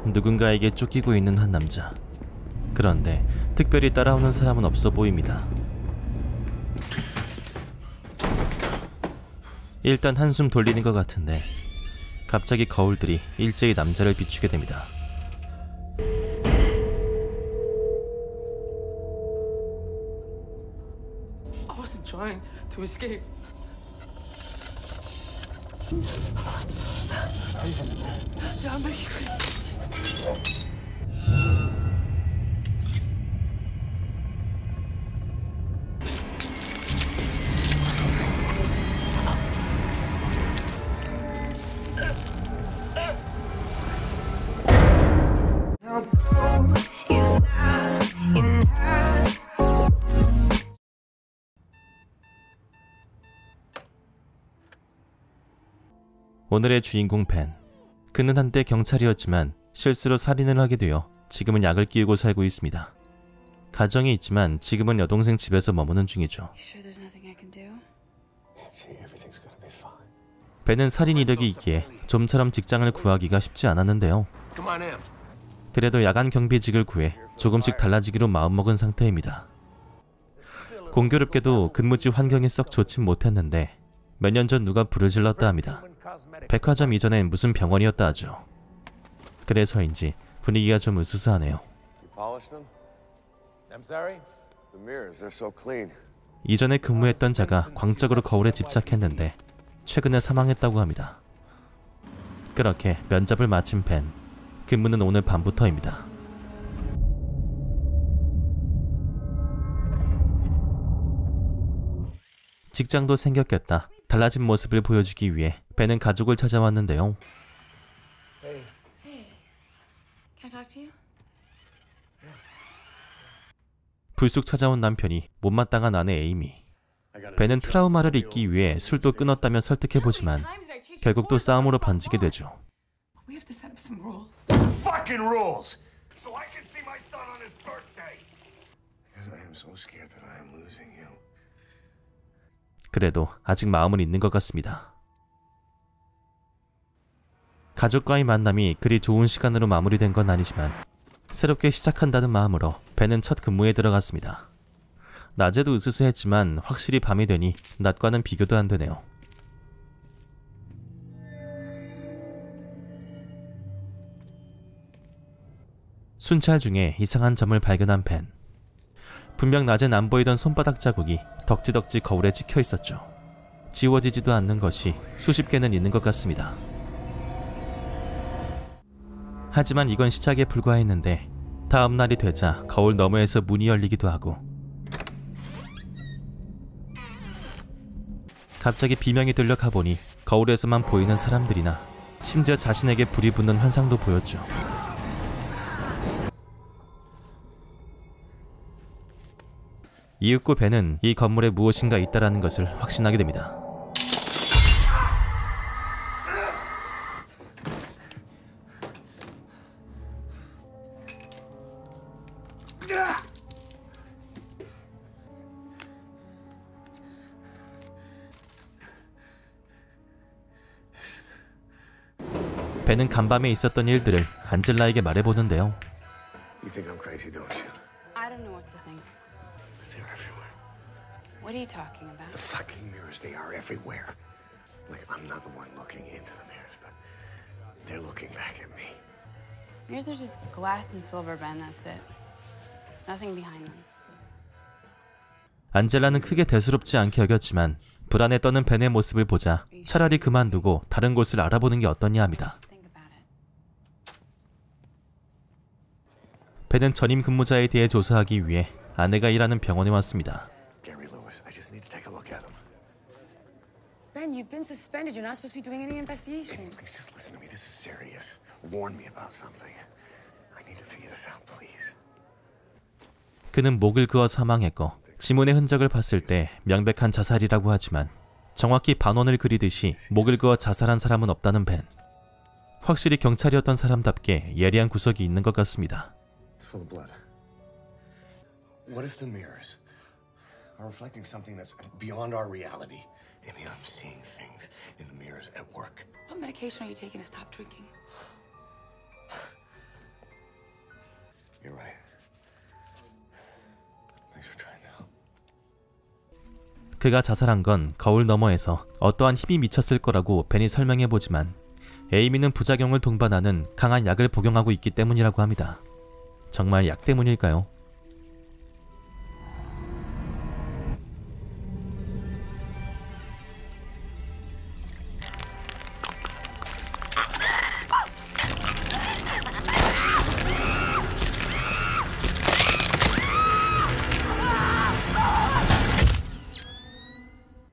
누군가에게 쫓기고 있는 한 남자. 그런데 특별히 따라오는 사람은 없어 보입니다. 일단 한숨 돌리는 것 같은데 갑자기 거울들이 일제히 남자를 비추게 됩니다. I wasn't trying to escape. Yeah, I'm making it. 오늘의 주인공 벤. 그는 한때 경찰이었지만 실수로 살인을 하게 되어 지금은 약을 끼우고 살고 있습니다. 가정이 있지만 지금은 여동생 집에서 머무는 중이죠. 벤은 살인 이력이 있기에 좀처럼 직장을 구하기가 쉽지 않았는데요. 그래도 야간 경비직을 구해 조금씩 달라지기로 마음먹은 상태입니다. 공교롭게도 근무지 환경이 썩 좋진 못했는데 몇 년 전 누가 불을 질렀다 합니다. 백화점 이전엔 무슨 병원이었다 하죠. 그래서인지 분위기가 좀 으스스하네요. 이전에 근무했던 자가 광적으로 거울에 집착했는데 최근에 사망했다고 합니다. 그렇게 면접을 마친 벤. 근무는 오늘 밤부터입니다. 직장도 생겼겠다. 달라진 모습을 보여주기 위해 벤은 가족을 찾아왔는데요. 불쑥 찾아온 남편이 못마땅한 아내 에이미. 벤은 트라우마를 잊기 위해 술도 끊었다며 설득해보지만 결국 또 싸움으로 번지게 되죠. 그래도 아직 마음은 있는 것 같습니다. 가족과의 만남이 그리 좋은 시간으로 마무리된 건 아니지만 새롭게 시작한다는 마음으로 벤은 첫 근무에 들어갔습니다. 낮에도 으스스했지만 확실히 밤이 되니 낮과는 비교도 안 되네요. 순찰 중에 이상한 점을 발견한 벤. 분명 낮엔 안 보이던 손바닥 자국이 덕지덕지 거울에 찍혀 있었죠. 지워지지도 않는 것이 수십 개는 있는 것 같습니다. 하지만 이건 시작에 불과했는데 다음 날이 되자 거울 너머에서 문이 열리기도 하고 갑자기 비명이 들려 가보니 거울에서만 보이는 사람들이나 심지어 자신에게 불이 붙는 환상도 보였죠. 이윽고 벤은 이 건물에 무엇인가 있다라는 것을 확신하게 됩니다. 벤은 간밤에 있었던 일들을 안젤라에게 말해보는데요. You think I'm crazy, don't you? I don't know what to think. They're everywhere. What are you talking about? The fucking mirrors, they are everywhere. Like, I'm not the one looking into the mirrors, but they're looking back at me. Mirrors are just glass and silver, Ben, that's it. There's nothing behind them. 안젤라는 크게 대수롭지 않게 여겼지만 불안에 떠는 벤의 모습을 보자 차라리 그만두고 다른 곳을 알아보는 게 어떠냐 합니다. 벤은 전임 근무자에 대해 조사하기 위해 아내가 일하는 병원에 왔습니다. Gary Lewis, I just need to take a look at him. Ben, you've been suspended. You're not supposed to be doing any investigations. Please just listen to me. This is serious. Warn me about something. I need to figure this out, please. 그는 목을 그어 사망했고 지문의 흔적을 봤을 때 명백한 자살이라고 하지만 정확히 반원을 그리듯이 목을 그어 자살한 사람은 없다는 벤. 확실히 경찰이었던 사람답게 예리한 구석이 있는 것 같습니다. It's full of blood. What if the mirrors are reflecting something that's beyond our reality? Maybe I'm seeing things in the mirrors at work. What medication are you taking to stop drinking? 그가 자살한 건 거울 너머에서 어떠한 힘이 미쳤을 거라고 벤이 설명해보지만 에이미는 부작용을 동반하는 강한 약을 복용하고 있기 때문이라고 합니다. 정말 약 때문일까요?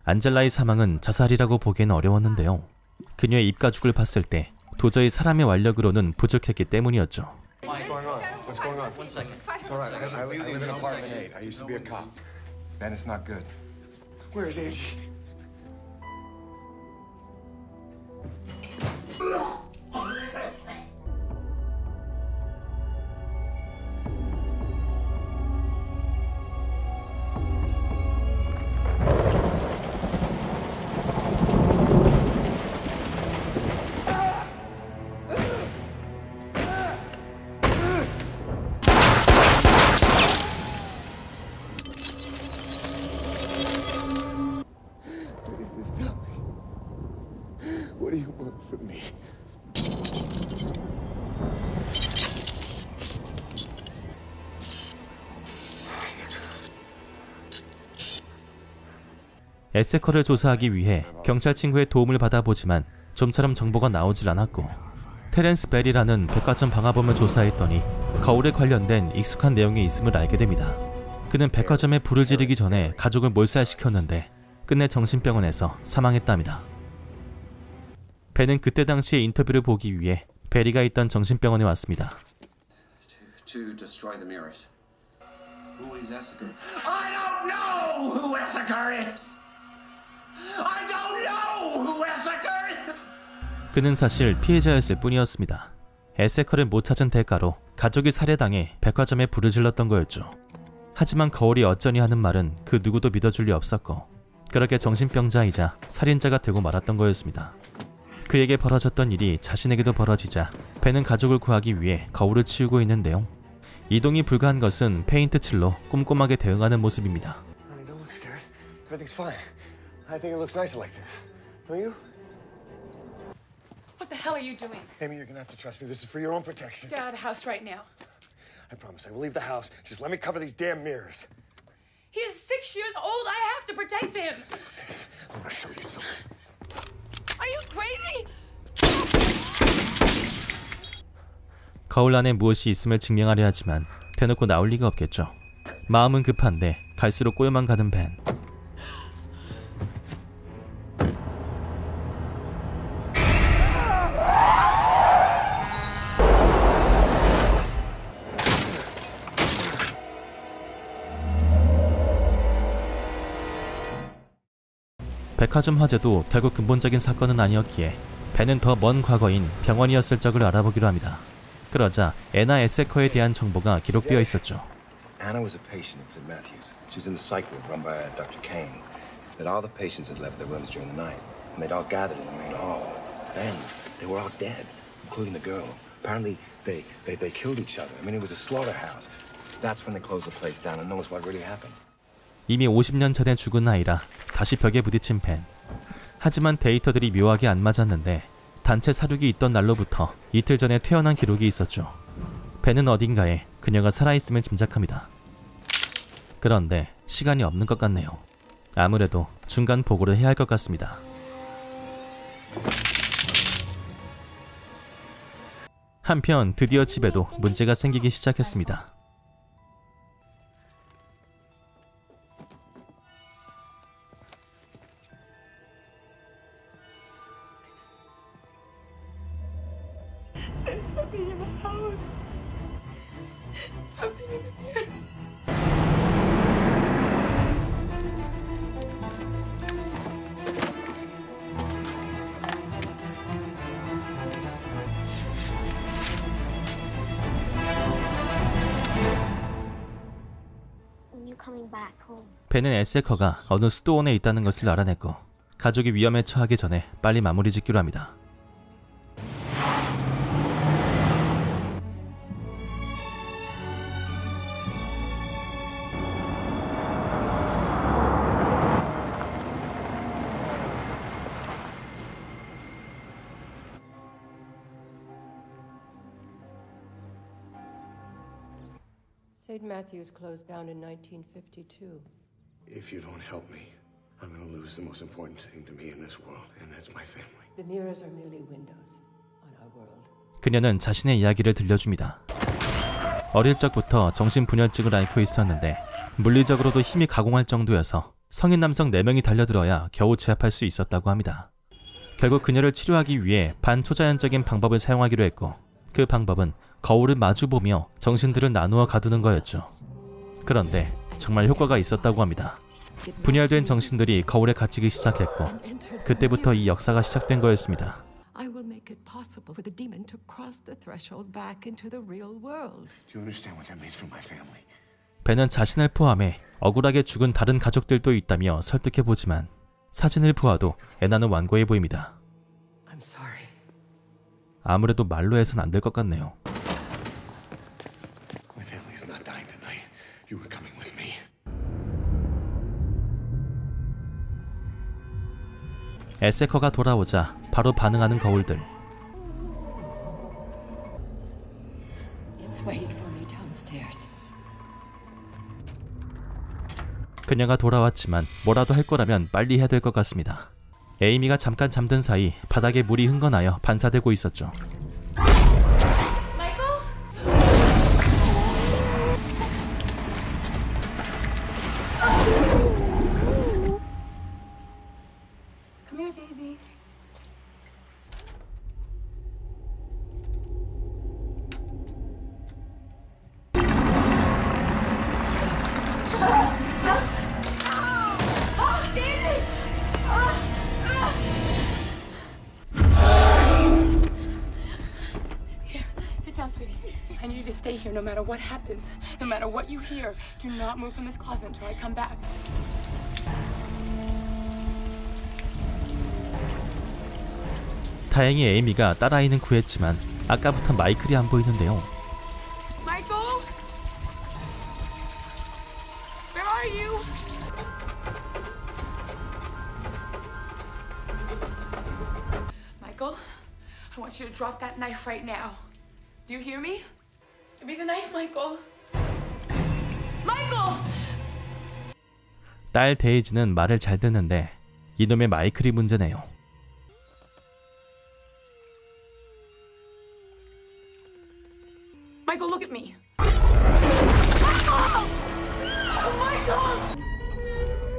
안젤라의 사망은 자살이라고 보기에는 어려웠는데요. 그녀의 입가죽을 봤을 때 도저히 사람의 완력으로는 부족했기 때문이었죠. What's going on? What's going on? One second. It's all right. I live in apartment 8. I used to be a cop. Ben, it's not good. Where's Angie? Please tell me. What do you want from me? 에세커를 조사하기 위해 경찰 친구의 도움을 받아보지만 좀처럼 정보가 나오질 않았고, 테렌스 벨이라는 백화점 방화범을 조사했더니 거울에 관련된 익숙한 내용이 있음을 알게 됩니다. 그는 백화점에 불을 지르기 전에 가족을 몰살시켰는데 끝내 정신병원에서 사망했답니다. 벤은 그때 당시의 인터뷰를 보기 위해 베리가 있던 정신병원에 왔습니다. To destroy the mirrors. Who is Essiker? I don't know who Essiker is. I don't know who Essiker is. 그는 사실 피해자였을 뿐이었습니다. 에세커를 못 찾은 대가로 가족이 살해당해 백화점에 불을 질렀던 거였죠. 하지만 거울이 어쩌니 하는 말은 그 누구도 믿어줄 리 없었고, 그렇게 정신병자이자 살인자가 되고 말았던 거였습니다. 그에게 벌어졌던 일이 자신에게도 벌어지자 벤은 가족을 구하기 위해 거울을 치우고 있는데요. 이동이 불가한 것은 페인트 칠로 꼼꼼하게 대응하는 모습입니다. Honey, don't look scared. Everything's fine. I think it looks nicer like this. Don't you? What the hell are you doing? Amy, you're gonna have to trust me. This is for your own protection. Get out of the house right now. I promise I will leave the house. Just let me cover these damn mirrors. He is 6 years old. I have to protect him. I'm gonna show you something. Are you crazy? 거울 안에 무엇이 있음을 증명하려 하지만 대놓고 나올 리가 없겠죠. 마음은 급한데 갈수록 꼬여만 가는 벤. 백화점 화재도 결국 근본적인 사건은 아니었기에 벤은 더 먼 과거인 병원이었을 적을 알아보기로 합니다. 그러자 애나 에세커에 대한 정보가 기록되어 있었죠. Anna was a patient at St. Matthew's. She's in the psych ward run by Dr. Kane. But all the patients had left their rooms during the night, and they'd all gathered in the main hall. Then they were all dead, including the girl. Apparently they killed each other. I mean, it was a slaughterhouse. That's when they closed the place down and knows what really happened. 이미 50년 전에 죽은 아이라 다시 벽에 부딪힌 벤. 하지만 데이터들이 묘하게 안 맞았는데 단체 사륙이 있던 날로부터 이틀 전에 퇴원한 기록이 있었죠. 벤은 어딘가에 그녀가 살아있음을 짐작합니다. 그런데 시간이 없는 것 같네요. 아무래도 중간 보고를 해야 할 것 같습니다. 한편 드디어 집에도 문제가 생기기 시작했습니다. There's something in the house. Something in the mirrors. 벤은 에세커가 어느 수도원에 있다는 것을 알아냈고 가족이 위험에 처하기 전에 빨리 마무리 짓기로 합니다. St. Matthew's closed down in 1952. If you don't help me, I'm gonna lose the most important thing to me in this world, and that's my family. The mirrors are merely windows on our world. 그녀는 자신의 이야기를 들려줍니다. 어릴 적부터 정신분열증을 앓고 있었는데 물리적으로도 힘이 가공할 정도여서 성인 남성 4명이 달려들어야 겨우 제압할 수 있었다고 합니다. 결국 그녀를 치료하기 위해 반초자연적인 방법을 사용하기로 했고 그 방법은 거울을 마주보며 정신들을 나누어 가두는 거였죠. 그런데 정말 효과가 있었다고 합니다. 분열된 정신들이 거울에 갇히기 시작했고 그때부터 이 역사가 시작된 거였습니다. I will make it possible for the demon to cross the threshold back into the real world. Do you understand what that means for my family? 벤은 자신을 포함해 억울하게 죽은 다른 가족들도 있다며 설득해보지만 사진을 보아도 애나는 완고해 보입니다. I'm sorry. 아무래도 말로 해선 안 될 것 같네요. My family is not dying tonight. You were coming with me. 에세커가 돌아오자 바로 반응하는 거울들. It's waiting for me downstairs. 그녀가 돌아왔지만 뭐라도 할 거라면 빨리 해야 될 것 같습니다. 에이미가 잠깐 잠든 사이 바닥에 물이 흥건하여 반사되고 있었죠. Michael? Come here, Daisy. Get down, sweetie. I need you to stay here no matter what happens. No matter what you hear. Do not move from this closet until I come back. 다행히 에이미가 딸아이는 구했지만 아까부터 마이클이 안 보이는데요. Michael? Where are you? Michael, I want you to drop that knife right now. Do you hear me? Give me the knife, Michael. Michael! 딸 데이지는 말을 잘 듣는데 이놈의 마이클이 문제네요. Michael, look at me.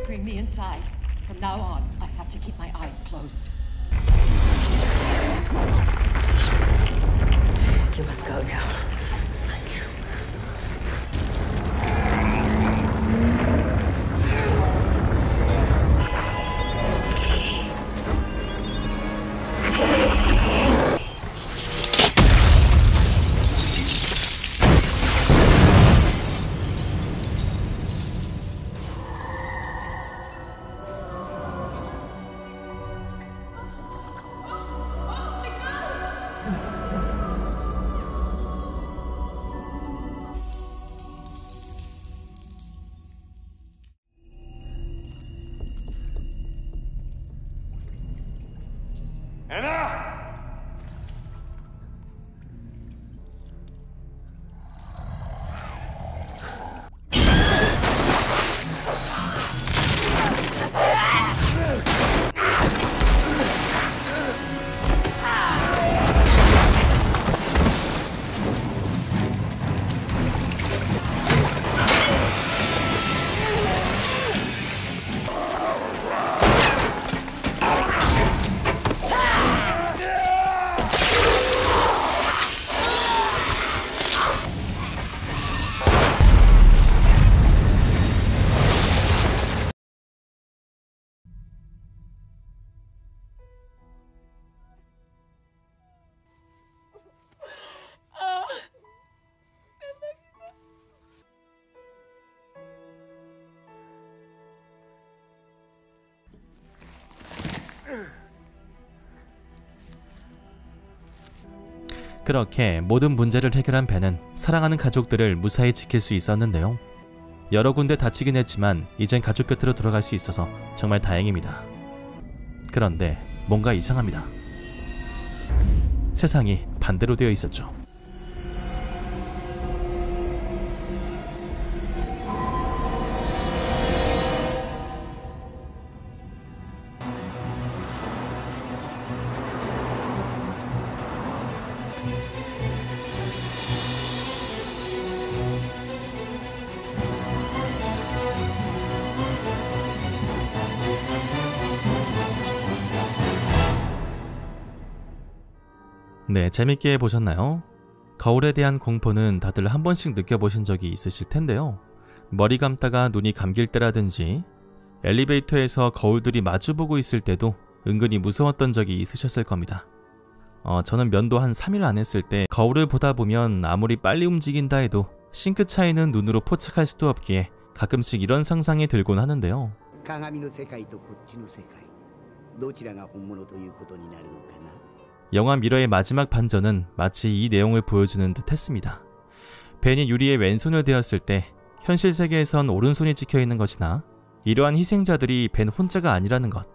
Bring me inside. From now on, I have to keep my eyes closed. You must go now. Thank you. Anna! 그렇게 모든 문제를 해결한 벤은 사랑하는 가족들을 무사히 지킬 수 있었는데요. 여러 군데 다치긴 했지만 이젠 가족 곁으로 돌아갈 수 있어서 정말 다행입니다. 그런데 뭔가 이상합니다. 세상이 반대로 되어 있었죠. 네, 재밌게 보셨나요? 거울에 대한 공포는 다들 한 번씩 느껴보신 적이 있으실 텐데요. 머리 감다가 눈이 감길 때라든지 엘리베이터에서 거울들이 마주보고 있을 때도 은근히 무서웠던 적이 있으셨을 겁니다. 저는 면도 한 3일 안 했을 때 거울을 보다 보면 아무리 빨리 움직인다 해도 싱크 차이는 눈으로 포착할 수도 없기에 가끔씩 이런 상상이 들곤 하는데요. 영화 미러의 마지막 반전은 마치 이 내용을 보여주는 듯 했습니다. 벤이 유리의 왼손을 대었을 때 현실 세계에선 오른손이 찍혀있는 것이나 이러한 희생자들이 벤 혼자가 아니라는 것.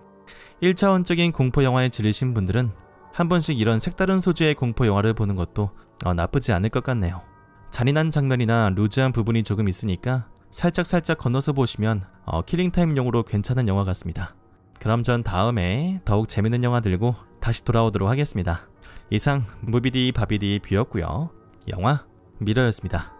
1차원적인 공포 영화에 질리신 분들은 한 번씩 이런 색다른 소재의 공포 영화를 보는 것도 나쁘지 않을 것 같네요. 잔인한 장면이나 루즈한 부분이 조금 있으니까 살짝 건너서 보시면 킬링타임용으로 괜찮은 영화 같습니다. 그럼 전 다음에 더욱 재밌는 영화 들고 다시 돌아오도록 하겠습니다. 이상 무비디 바비디 뷰였고요. 영화 미러였습니다.